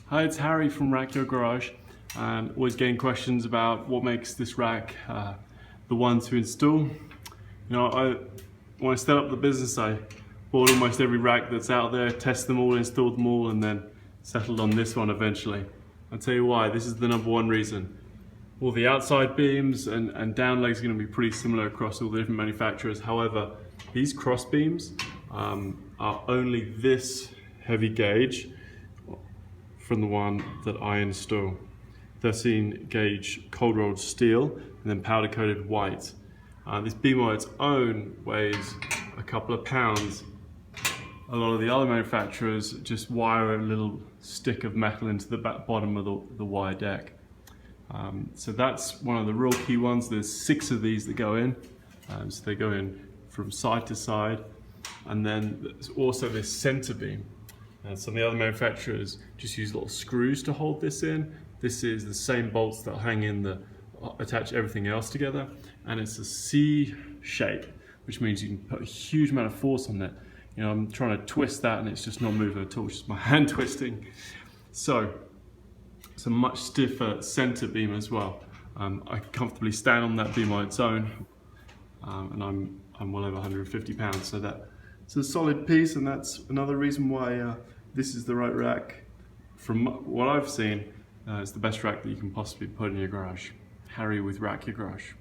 Hi, it's Harry from Rack Your Garage. Always getting questions about what makes this rack the one to install. When I set up the business, I bought almost every rack that's out there, tested them all, installed them all, and then settled on this one eventually. I'll tell you why. This is the number one reason. All the outside beams and down legs are going to be pretty similar across all the different manufacturers. However, these cross beams are only this heavy gauge from the one that I install. 13 gauge cold rolled steel and then powder coated white. This beam on its own weighs a couple of pounds. A lot of the other manufacturers just wire a little stick of metal into the bottom of the wire deck. So that's one of the real key ones. There's 6 of these that go in. So they go in from side to side. And then there's also this center beam. Some of the other manufacturers just use little screws to hold this in. This is the same bolts that hang in attach everything else together. And it's a C shape, which means you can put a huge amount of force on it. I'm trying to twist that and it's just not moving at all, it's just my hand twisting. So it's a much stiffer center beam as well. I can comfortably stand on that beam on its own, and I'm well over 150 pounds. So it's a solid piece, and that's another reason why this is the right rack. From what I've seen, it's the best rack that you can possibly put in your garage. Harry with Rack Your Garage.